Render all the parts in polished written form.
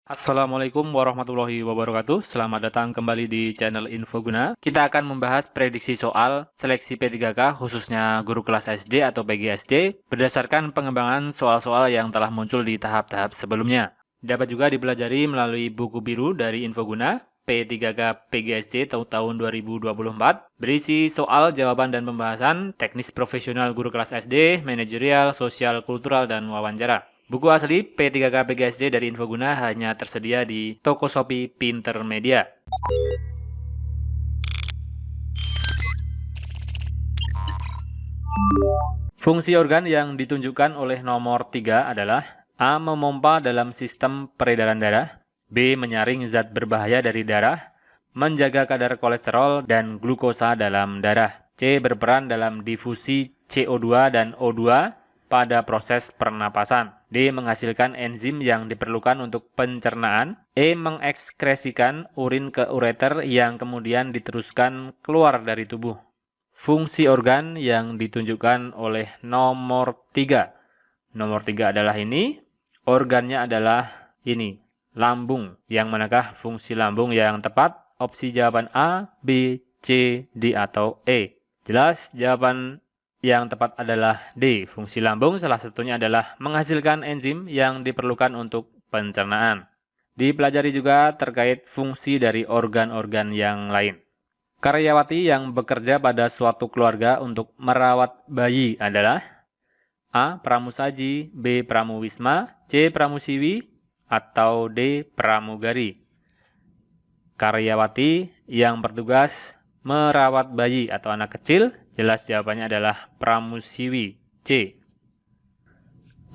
Assalamualaikum warahmatullahi wabarakatuh. Selamat datang kembali di channel Infoguna. Kita akan membahas prediksi soal seleksi P3K khususnya guru kelas SD atau PGSD berdasarkan pengembangan soal-soal yang telah muncul di tahap-tahap sebelumnya. Dapat juga dipelajari melalui buku biru dari Infoguna P3K PGSD tahun 2024 berisi soal, jawaban, dan pembahasan teknis profesional guru kelas SD, manajerial, sosial, kultural, dan wawancara. Buku asli P3K PGSD dari Infoguna hanya tersedia di toko Shopee Pinter Media. Fungsi organ yang ditunjukkan oleh nomor 3 adalah A. Memompa dalam sistem peredaran darah, B. Menyaring zat berbahaya dari darah, menjaga kadar kolesterol dan glukosa dalam darah, C. Berperan dalam difusi CO2 dan O2 pada proses pernapasan, D. Menghasilkan enzim yang diperlukan untuk pencernaan, E. Mengekskresikan urin ke ureter yang kemudian diteruskan keluar dari tubuh. Fungsi organ yang ditunjukkan oleh nomor 3. Nomor 3 adalah ini, organnya adalah ini, lambung. Yang manakah fungsi lambung yang tepat? Opsi jawaban A, B, C, D, atau E. Jelas jawaban yang tepat adalah D. Fungsi lambung salah satunya adalah menghasilkan enzim yang diperlukan untuk pencernaan. Dipelajari juga terkait fungsi dari organ-organ yang lain. Karyawati yang bekerja pada suatu keluarga untuk merawat bayi adalah A. Pramusaji, B. Pramuwisma, C. Pramusiwi, atau D. Pramugari. Karyawati yang bertugas merawat bayi atau anak kecil, jelas jawabannya adalah Pramusiwi, C.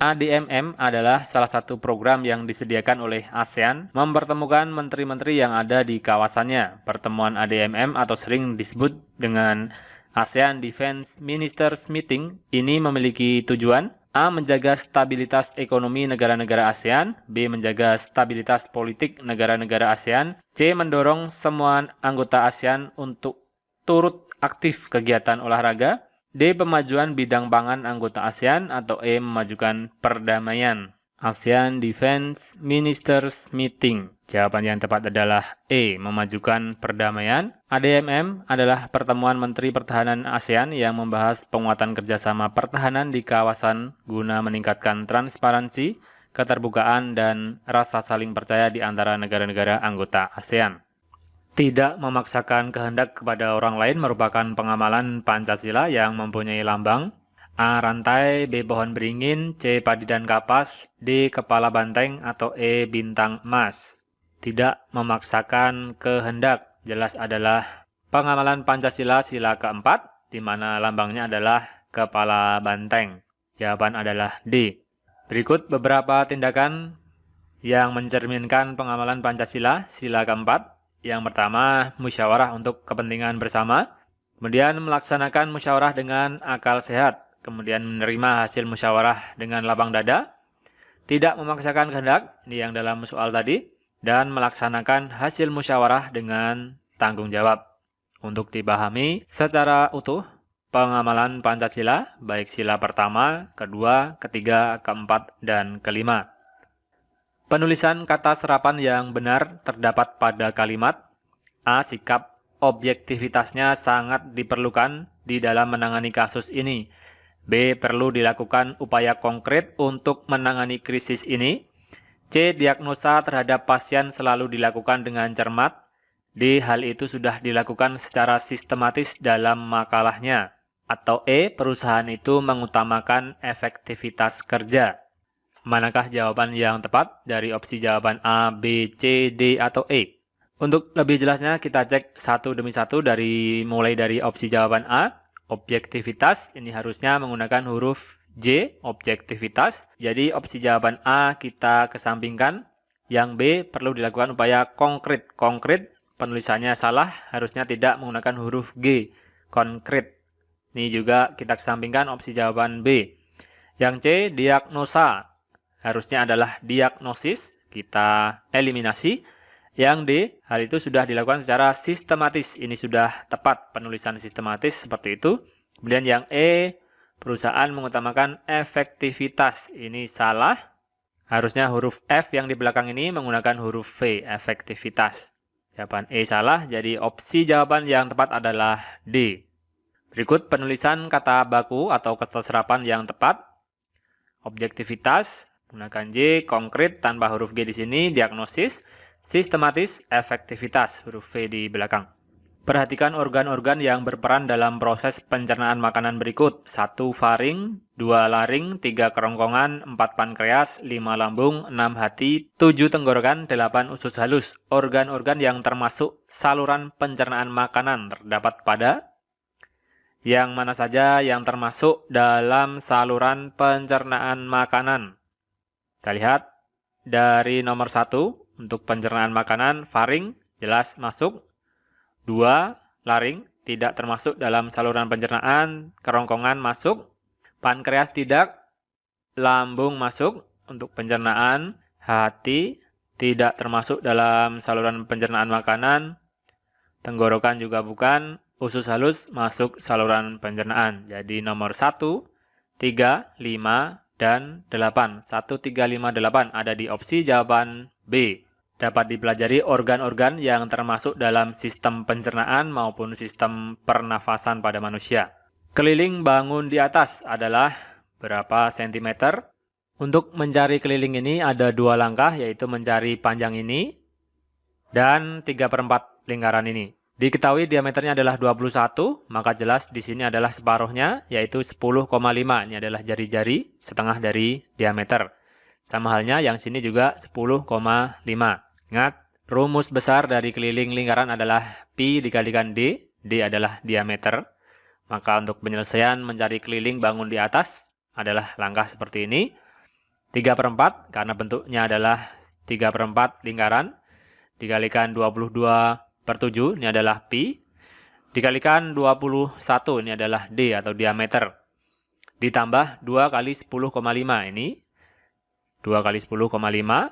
ADMM adalah salah satu program yang disediakan oleh ASEAN mempertemukan menteri-menteri yang ada di kawasannya. Pertemuan ADMM atau sering disebut dengan ASEAN Defense Ministers Meeting ini memiliki tujuan A. Menjaga stabilitas ekonomi negara-negara ASEAN, B. Menjaga stabilitas politik negara-negara ASEAN, C. Mendorong semua anggota ASEAN untuk turut aktif kegiatan olahraga, D. Pemajuan bidang pangan anggota ASEAN, atau E. Memajukan perdamaian. ASEAN Defense Ministers Meeting. Jawaban yang tepat adalah E. Memajukan perdamaian. ADMM adalah pertemuan Menteri Pertahanan ASEAN yang membahas penguatan kerjasama pertahanan di kawasan guna meningkatkan transparansi, keterbukaan, dan rasa saling percaya di antara negara-negara anggota ASEAN. Tidak memaksakan kehendak kepada orang lain merupakan pengamalan Pancasila yang mempunyai lambang A. Rantai, B. Pohon beringin, C. Padi dan kapas, D. Kepala banteng, atau E. Bintang emas. Tidak memaksakan kehendak jelas adalah pengamalan Pancasila sila keempat, di mana lambangnya adalah kepala banteng. Jawaban adalah D. Berikut beberapa tindakan yang mencerminkan pengamalan Pancasila sila keempat. Yang pertama, musyawarah untuk kepentingan bersama. Kemudian melaksanakan musyawarah dengan akal sehat. Kemudian menerima hasil musyawarah dengan lapang dada. Tidak memaksakan kehendak, ini yang dalam soal tadi. Dan melaksanakan hasil musyawarah dengan tanggung jawab. Untuk dipahami secara utuh, pengamalan Pancasila, baik sila pertama, kedua, ketiga, keempat, dan kelima. Penulisan kata serapan yang benar terdapat pada kalimat A. Sikap objektivitasnya sangat diperlukan di dalam menangani kasus ini. B. Perlu dilakukan upaya konkret untuk menangani krisis ini. C. Diagnosa terhadap pasien selalu dilakukan dengan cermat. D. Hal itu sudah dilakukan secara sistematis dalam makalahnya. Atau E. Perusahaan itu mengutamakan efektivitas kerja. Manakah jawaban yang tepat dari opsi jawaban A, B, C, D, atau E? Untuk lebih jelasnya kita cek satu demi satu mulai dari opsi jawaban A, objektivitas, ini harusnya menggunakan huruf J, objektivitas. Jadi opsi jawaban A kita kesampingkan. Yang B, perlu dilakukan upaya konkret. Konkret, penulisannya salah, harusnya tidak menggunakan huruf G, konkret. Ini juga kita kesampingkan opsi jawaban B. Yang C, diagnosa. Harusnya adalah diagnosis, kita eliminasi. Yang D, hal itu sudah dilakukan secara sistematis. Ini sudah tepat penulisan sistematis seperti itu. Kemudian yang E, perusahaan mengutamakan efektivitas. Ini salah. Harusnya huruf F yang di belakang ini menggunakan huruf V, efektivitas. Jawaban E salah, jadi opsi jawaban yang tepat adalah D. Berikut penulisan kata baku atau kata serapan yang tepat. Objektivitas, gunakan J, konkret tanpa huruf G di sini, diagnosis, sistematis, efektivitas, huruf V di belakang. Perhatikan organ-organ yang berperan dalam proses pencernaan makanan berikut. 1 faring, 2 laring, 3 kerongkongan, 4 pankreas, 5 lambung, 6 hati, 7 tenggorokan, 8 usus halus. Organ-organ yang termasuk saluran pencernaan makanan terdapat pada yang mana saja yang termasuk dalam saluran pencernaan makanan. Kita lihat dari nomor 1 untuk pencernaan makanan, faring jelas masuk. 2, laring, tidak termasuk dalam saluran pencernaan, kerongkongan masuk, pankreas tidak, lambung masuk untuk pencernaan, hati tidak termasuk dalam saluran pencernaan makanan, tenggorokan juga bukan, usus halus masuk saluran pencernaan. Jadi nomor 1, 3, 5, dan 8. 1, 3, 5, 8 ada di opsi jawaban B. Dapat dipelajari organ-organ yang termasuk dalam sistem pencernaan maupun sistem pernafasan pada manusia. Keliling bangun di atas adalah berapa sentimeter? Untuk mencari keliling ini ada 2 langkah, yaitu mencari panjang ini dan 3/4 lingkaran ini. Diketahui diameternya adalah 21, maka jelas di sini adalah separuhnya, yaitu 10,5. Ini adalah jari-jari setengah dari diameter. Sama halnya yang sini juga 10,5. Ingat, rumus besar dari keliling lingkaran adalah pi dikalikan d. D adalah diameter. Maka untuk penyelesaian mencari keliling bangun di atas adalah langkah seperti ini. 3/4 karena bentuknya adalah 3/4 lingkaran. Dikalikan 22/7 ini adalah pi. Dikalikan 21 ini adalah d atau diameter. Ditambah 2 kali 10,5 ini. 2 kali 10,5.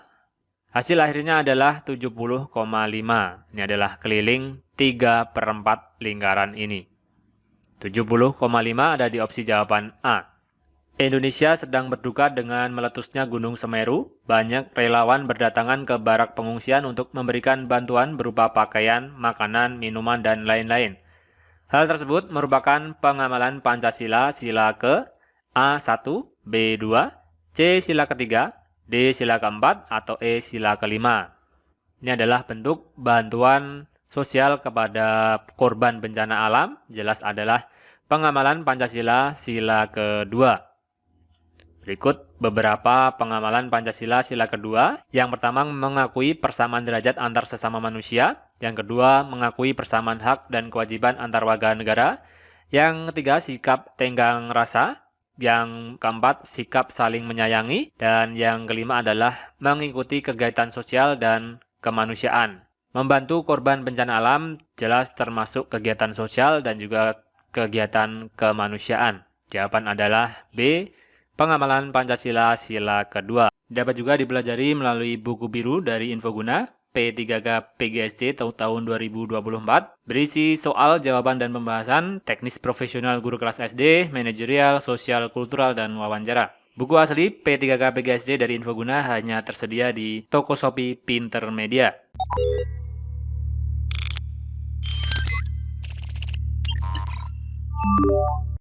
Hasil akhirnya adalah 70,5. Ini adalah keliling 3/4 lingkaran ini. 70,5 ada di opsi jawaban A. Indonesia sedang berduka dengan meletusnya Gunung Semeru. Banyak relawan berdatangan ke barak pengungsian untuk memberikan bantuan berupa pakaian, makanan, minuman, dan lain-lain. Hal tersebut merupakan pengamalan Pancasila sila ke A1, B2, C sila ketiga, D sila keempat, atau E sila kelima. Ini adalah bentuk bantuan sosial kepada korban bencana alam. Jelas adalah pengamalan Pancasila sila kedua. Berikut beberapa pengamalan Pancasila sila kedua. Yang pertama, mengakui persamaan derajat antar sesama manusia. Yang kedua, mengakui persamaan hak dan kewajiban antar warga negara. Yang ketiga, sikap tenggang rasa. Yang keempat, sikap saling menyayangi. Dan yang kelima adalah mengikuti kegiatan sosial dan kemanusiaan. Membantu korban bencana alam jelas termasuk kegiatan sosial dan juga kegiatan kemanusiaan. Jawaban adalah B, pengamalan Pancasila sila kedua. Dapat juga dipelajari melalui buku biru dari Infoguna P3K PGSD tahun 2024, berisi soal, jawaban, dan pembahasan, teknis profesional guru kelas SD, manajerial, sosial, kultural, dan wawancara. Buku asli P3K PGSD dari Infoguna hanya tersedia di toko Shopee Pinter Media.